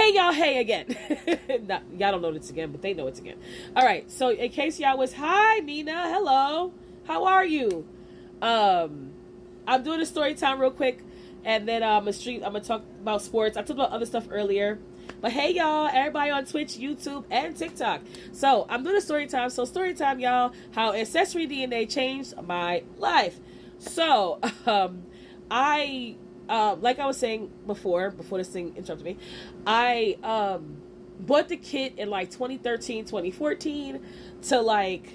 Hey y'all, hey again. No, y'all don't know this again, but they know it's again. All right, so in case y'all was, hi Nina, hello, how are you? Um, I'm doing a story time real quick, and then I'm gonna talk about sports. I talked about other stuff earlier, but hey y'all, everybody on Twitch, YouTube, and TikTok. So I'm doing a story time. So story time, y'all, how ancestry DNA changed my life. So I like I was saying before this thing interrupted me, I bought the kit in like 2013, 2014 to like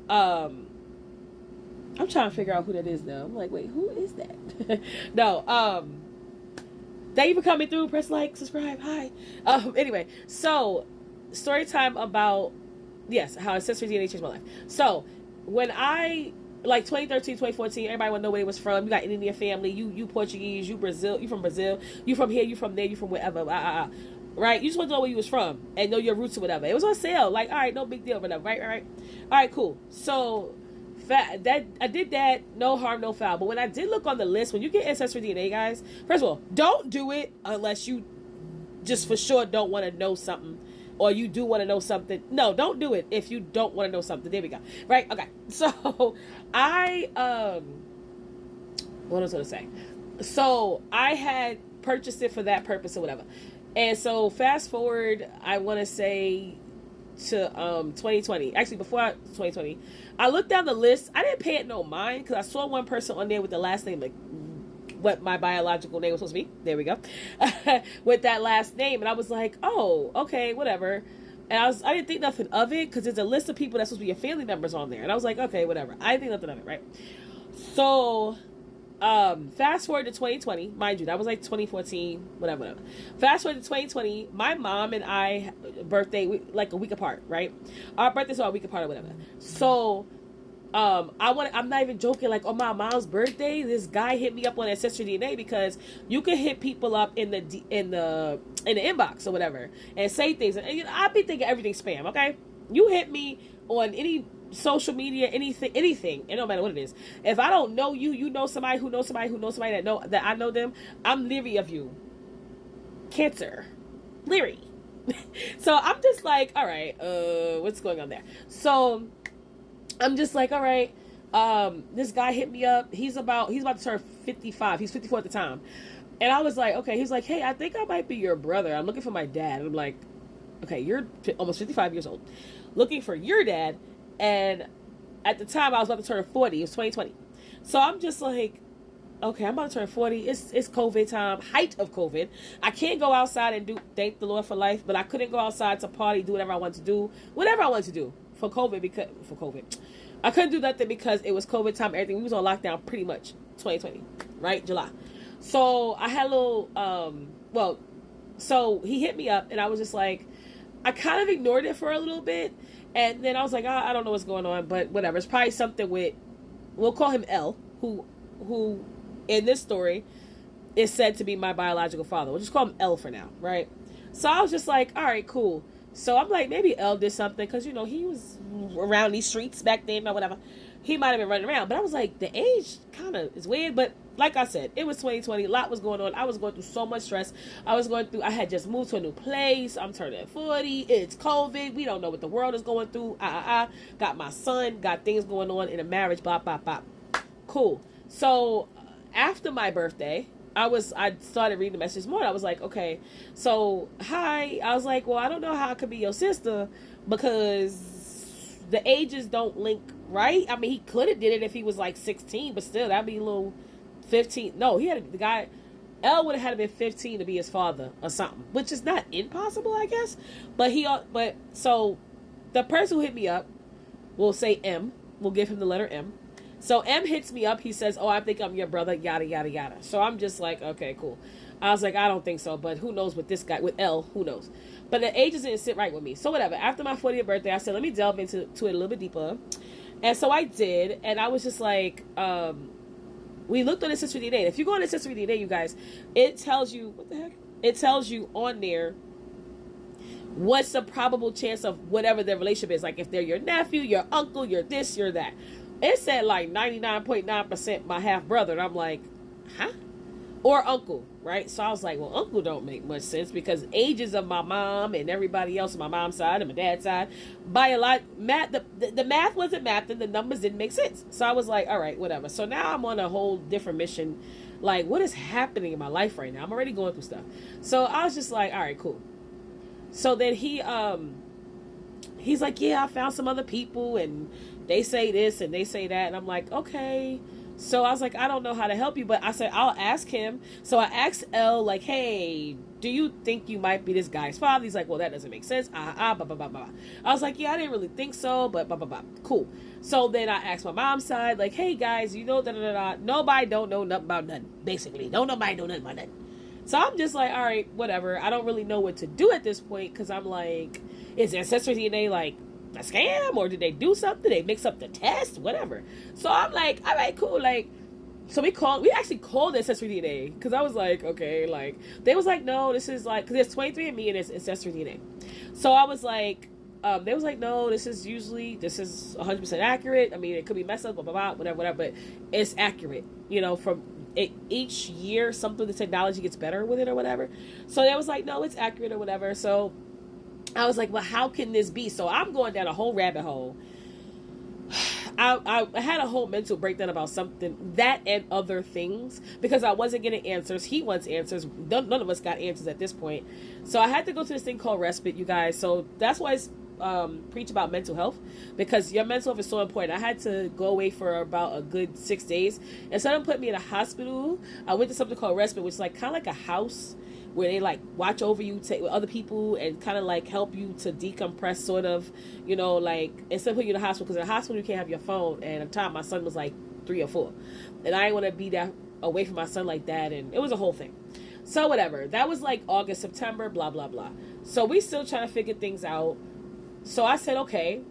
I'm trying to figure out who that is now. I'm like, wait, who is that? No, thank you for coming through. Press like, subscribe, hi. Anyway, so story time about, yes, how ancestry DNA changed my life. So when I, like 2013, 2014, everybody want to know where they was from. You got Indian family, you Portuguese, you Brazil, you from Brazil, you from here, you from there, you from wherever, right? You just want to know where you was from and know your roots or whatever. It was on sale, like, all right, no big deal, whatever, right? All right, cool. So that I did that, no harm, no foul. But when I did look on the list, when you get ancestry DNA, guys, first of all, don't do it unless you just for sure don't want to know something, or you do want to know something. No, don't do it if you don't want to know something. There we go. Right? Okay. So I what was I gonna say? So I had purchased it for that purpose or whatever. And so fast forward, I want to say to 2020. Actually, before 2020, I looked down the list. I didn't pay it no mind because I saw one person on there with the last name, like what my biological name was supposed to be. There we go. With that last name, and I was like, oh, okay, whatever. And I didn't think nothing of it because there's a list of people that's supposed to be your family members on there, and I was like, okay, whatever. I didn't think nothing of it, right? So fast forward to 2020, mind you, that was like 2014, whatever. Fast forward to 2020, my mom and I birthday like a week apart, right? Our birthdays are a week apart or whatever. So I'm not even joking, like on my mom's birthday, this guy hit me up on Ancestry DNA, because you can hit people up in the inbox or whatever and say things, and you know, I be thinking everything's spam. Okay, you hit me on any social media, anything, it don't matter what it is. If I don't know you, you know somebody who knows somebody who knows somebody that I know them, I'm leery of you. Cancer, leery. So I'm just like, all right, what's going on there? So I'm just like, all right, this guy hit me up. He's about to turn 55. He's 54 at the time. And I was like, okay. He's like, hey, I think I might be your brother. I'm looking for my dad. And I'm like, okay, you're almost 55 years old, looking for your dad. And at the time I was about to turn 40. It was 2020. So I'm just like, okay, I'm about to turn 40. It's COVID time, height of COVID. I can't go outside and do, thank the Lord for life, but I couldn't go outside to party, do whatever I wanted to do, whatever I wanted to do for COVID. I couldn't do nothing because it was COVID time. Everything, we was on lockdown pretty much 2020, right? July. So I had a little, so he hit me up and I was just like, I kind of ignored it for a little bit. And then I was like, I don't know what's going on, but whatever. It's probably something with, we'll call him L, who in this story is said to be my biological father. We'll just call him L for now, right? So I was just like, all right, cool. So I'm like, maybe L did something because, you know, he was around these streets back then or whatever. He might have been running around. But I was like, the age kind of is weird. But like I said, it was 2020. A lot was going on. I was going through so much stress. I had just moved to a new place. I'm turning 40. It's COVID. We don't know what the world is going through. Got my son. Got things going on in a marriage. Bop, bop, bop. Cool. So after my birthday, I started reading the message more. I was like, okay, so hi. I was like, well, I don't know how I could be your sister because the ages don't link, right? I mean, he could have did it if he was like 16, but still, that'd be a little 15. No, the guy, L would have had to been 15 to be his father or something, which is not impossible, I guess. But so the person who hit me up, we'll say M. We'll give him the letter M. So M hits me up. He says, oh, I think I'm your brother, yada, yada, yada. So I'm just like, okay, cool. I was like, I don't think so, but who knows with this guy, with L, who knows? But the ages didn't sit right with me. So whatever. After my 40th birthday, I said, let me delve into it a little bit deeper. And so I did. And I was just like, we looked on Ancestry DNA. If you go on Ancestry DNA, you guys, it tells you, what the heck? It tells you on there what's the probable chance of whatever their relationship is. Like if they're your nephew, your uncle, your this, your that. It said like 99.9% my half brother. And I'm like, huh? or uncle, right? So I was like, well, uncle don't make much sense because ages of my mom and everybody else on my mom's side and my dad's side, by a lot, math, the math wasn't math and the numbers didn't make sense. So I was like, all right, whatever. So now I'm on a whole different mission. Like, what is happening in my life right now? I'm already going through stuff. So I was just like, all right, cool. So then he's like, yeah, I found some other people and they say this and they say that. And I'm like, okay. So I was like, I don't know how to help you, but I said, I'll ask him. So I asked L, like, hey, do you think you might be this guy's father? He's like, well, that doesn't make sense. Blah, blah, blah, blah. I was like, yeah, I didn't really think so, but blah, blah, blah. Cool. So then I asked my mom's side, like, hey, guys, you know, da-da-da-da. Nobody don't know nothing about nothing, basically. Don't nobody know nothing about nothing. So I'm just like, all right, whatever. I don't really know what to do at this point because I'm like, is Ancestry DNA like a scam or did they do something? They mix up the test, whatever. So I'm like, all right, cool. Like, so we actually called Ancestry DNA because I was like, okay, like they was like, no, this is like, because it's 23andMe and it's Ancestry DNA. So I was like, they was like, no, this is 100% accurate. I mean, it could be messed up, blah, blah, blah, whatever, but it's accurate, you know, from each year, something, the technology gets better with it or whatever. So they was like, no, it's accurate or whatever. So I was like, well, how can this be? So I'm going down a whole rabbit hole. I had a whole mental breakdown about something, that and other things, because I wasn't getting answers. He wants answers. None of us got answers at this point. So I had to go to this thing called respite, you guys. So that's why it's preach about mental health, because your mental health is so important. I had to go away for about a good 6 days. Instead of putting me in a hospital, I went to something called respite, which is like kind of like a house where they like watch over you, take with other people, and kind of like help you to decompress, sort of, you know, like instead of putting you in the hospital, because in the hospital you can't have your phone. And at the time my son was like 3 or 4, and I didn't want to be that away from my son like that, and it was a whole thing. So whatever, that was like August, September, blah blah blah. So we still trying to figure things out. So I said, okay,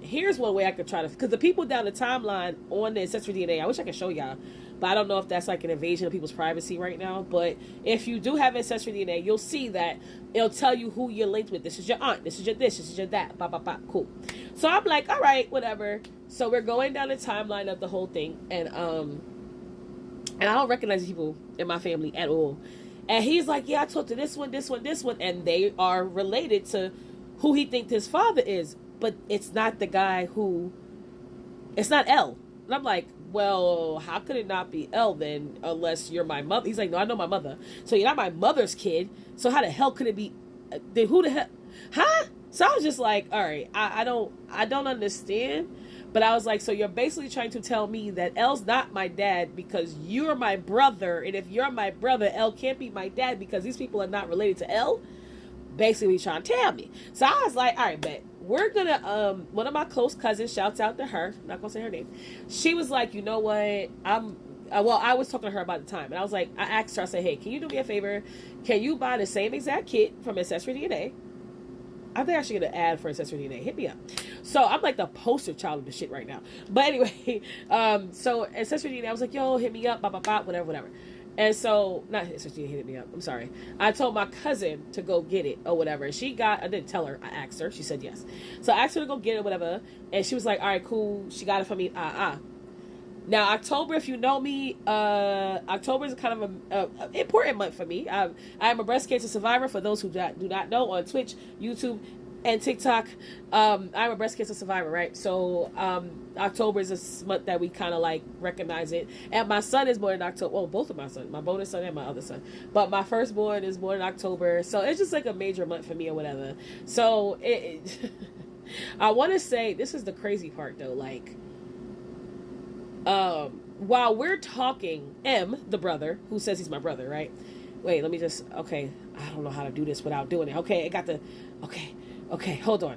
here's one way I could try to, because the people down the timeline on the Ancestry DNA, I wish I could show y'all, but I don't know if that's like an invasion of people's privacy right now. But if you do have Ancestry DNA, you'll see that it'll tell you who you're linked with. This is your aunt, this is your this is your that, blah, blah, blah, cool. So I'm like, all right, whatever. So we're going down the timeline of the whole thing, and I don't recognize people in my family at all. And he's like, yeah, I talked to this one, and they are related to who he thinks his father is, but it's not the guy it's not L. And I'm like, well, how could it not be L then, unless you're my mother? He's like, no, I know my mother. So you're not my mother's kid. So how the hell could it be? Then who the hell? Huh? So I was just like, all right, I don't understand. But I was like, so you're basically trying to tell me that L's not my dad because you're my brother. And if you're my brother, L can't be my dad because these people are not related to L? Basically trying to tell me. So I was like, all right, bet. We're gonna one of my close cousins, shouts out to her, I'm not gonna say her name, she was like, you know what, I was talking to her about the time, and I was like, I asked her, I said, hey, can you do me a favor, can you buy the same exact kit from Ancestry DNA? I think I should get an ad for Ancestry DNA. Hit me up. So I'm like the poster child of the shit right now. But anyway, so Ancestry DNA, I was like, yo, hit me up, blah, blah, blah, whatever. And so, not Ancestry DNA hit me up, I'm sorry. I told my cousin to go get it or whatever. And she I didn't tell her, I asked her. She said yes. So I asked her to go get it, whatever. And she was like, all right, cool. She got it for me. Now, October, if you know me, October is kind of an important month for me. I am a breast cancer survivor, for those who do not know, on Twitch, YouTube, and TikTok. I'm a breast cancer survivor, right? So October is a month that we kind of like recognize it. And my son is born in October. Well, both of my sons, my bonus son and my other son. But my firstborn is born in October. So it's just like a major month for me or whatever. So I want to say, this is the crazy part though, like, while we're talking, M, the brother, who says he's my brother, right? Wait, let me just, okay, I don't know how to do this without doing it. Okay, hold on.